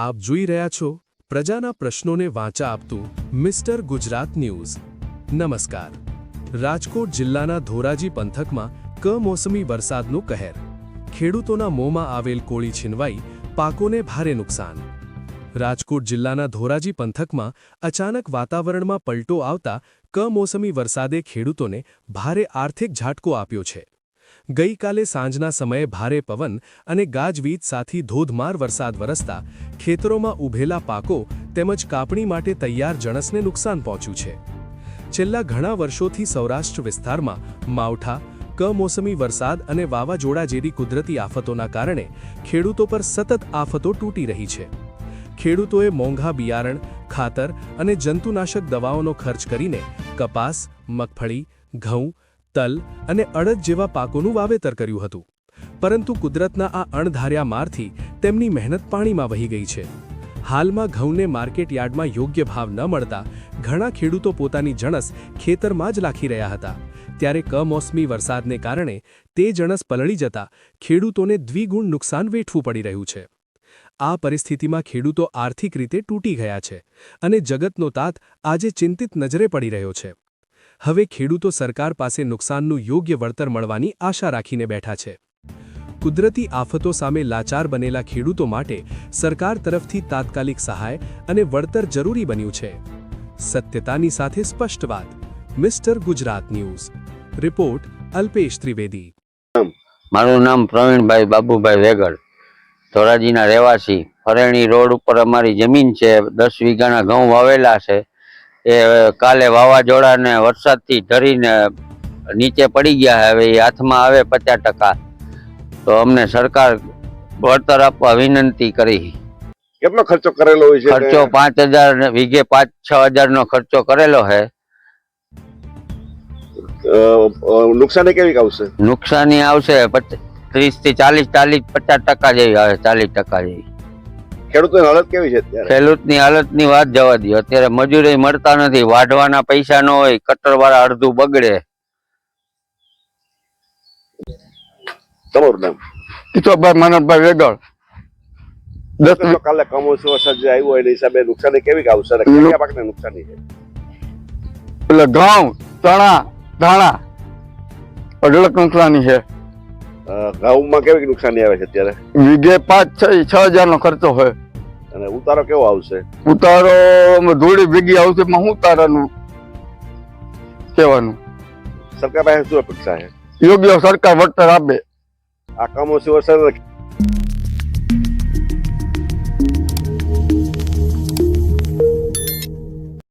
આપ જોઈ રહ્યા છો પ્રજાના પ્રશ્નોને વાચા આપતું મિસ્ટર ગુજરાત ન્યૂઝ। નમસ્કાર। રાજકોટ જિલ્લાના ધોરાજી પંથકમાં કમોસમી વરસાદનો કહેર, ખેડૂતોના મોંમાં આવેલ કોળી છીનવાઈ, પાકોને ભારે નુકસાન। રાજકોટ જિલ્લાના ધોરાજી પંથકમાં અચાનક વાતાવરણમાં પલટો આવતા કમોસમી વરસાદે ખેડૂતોને ભારે આર્થિક ઝાટકો આપ્યો છે। ગઈકાલે સાંજના સમયે ભારે પવન અને ગાજવીજ સાથે ધોધમાર વરસાદ વરસતા ખેતરોમાં ઊભેલા પાકો તેમજ કાપણી માટે તૈયાર જણસને નુકસાન પહોંચ્યું છે। છેલ્લા ઘણા વર્ષોથી સૌરાષ્ટ્ર વિસ્તારમાં માવઠા, કમોસમી વરસાદ અને વાવાઝોડા જેવી કુદરતી આફતોના કારણે ખેડૂતો પર સતત આફતો તૂટી રહી છે। ખેડૂતોએ મોંઘા બિયારણ, ખાતર અને જંતુનાશક દવાઓનો ખર્ચ કરીને કપાસ, મગફળી, ઘઉં, તલ અને અડદ જેવા પાકોનું વાવેતર કર્યું હતું, પરંતુ કુદરતના આ અણધાર્યા મારથી તેમની મહેનત પાણીમાં વહી ગઈ છે। હાલમાં ઘઉંને માર્કેટ યાર્ડમાં યોગ્ય ભાવ ન મળતા ઘણા ખેડૂતો પોતાની જણસ ખેતરમાં જ રાખી રહ્યા હતા, ત્યારે કમોસમી વરસાદને કારણે તે જણસ પલળી જતા ખેડૂતોને દ્વિગુણ નુકસાન વેઠવું પડી રહ્યું છે। આ પરિસ્થિતિમાં ખેડૂતો આર્થિક રીતે તૂટી ગયા છે અને જગતનો તાત આજે ચિંતિત નજરે પડી રહ્યો છે। હવે ખેડૂતો સરકાર પાસે નુકસાનનું યોગ્ય વળતર મળવાની આશા રાખીને બેઠા છે। કુદરતી આફતો સામે લાચાર બનેલા ખેડૂતો માટે સરકાર તરફથી તાત્કાલિક સહાય અને વળતર જરૂરી બન્યું છે। સત્યતાની સાથે સ્પષ્ટ વાત। Mister Gujarat news report Alpesh Trivedi. મારું નામ પ્રવીણભાઈ બાબુભાઈ વેગડ, ધોરાજીના રહેવાસી। ફરેણી રોડ ઉપર અમારી જમીન છે, 10 વીઘાના ઘઉં વાવેલા છે। એ કાલે વાવાઝોડા ને વરસાદથી ઢરીને નીચે પડી ગયા છે। હવે એ હાથમાં આવે 50%, તો અમને સરકાર વળતર આપવા વિનંતી કરી। કેટલો ખર્ચો કરેલો હોય છે? ખર્ચો 5000 વીઘે 5-6 હજારનો ખર્ચો કરેલો છે। નુકસાની કેવી આવશે? નુકસાની આવશે 30 થી 40-50% જેવી આવે, 40% જેવી। ખેડૂતોની હાલત કેવી છે અત્યારે? ખેડૂતની હાલતની વાત જવા દો, અત્યારે મજૂરી મળતા નથી, વાઢવાના પૈસા ન હોય, કટરવાળા અડધું બગડે। તમારું નામ? કિશોરભાઈ માનવભાઈ વેગડ। કાલે કમોસમી વરસાદ જે આવ્યો એના હિસાબે નુકસાની કેવી આવશે? કયા પાકને નુકસાની છે? એટલે ઘઉં, ચણા, ધાણા અઢળક નુકસાની છે। ઘઉંમાં કેવી નુકસાની આવે છે અત્યારે? વીઘે 5-6 હજારનો ખર્ચો હોય। અને ઉતારો કેવો આવશે? ઉતારો ધૂળી ભેગી આવશે, શું ઉતારાનું કહેવાનું? સરકાર પાસે શું અપેક્ષા છે? યોગ્ય સરકાર વળતર આપે। આ કમોસમી વરસાદ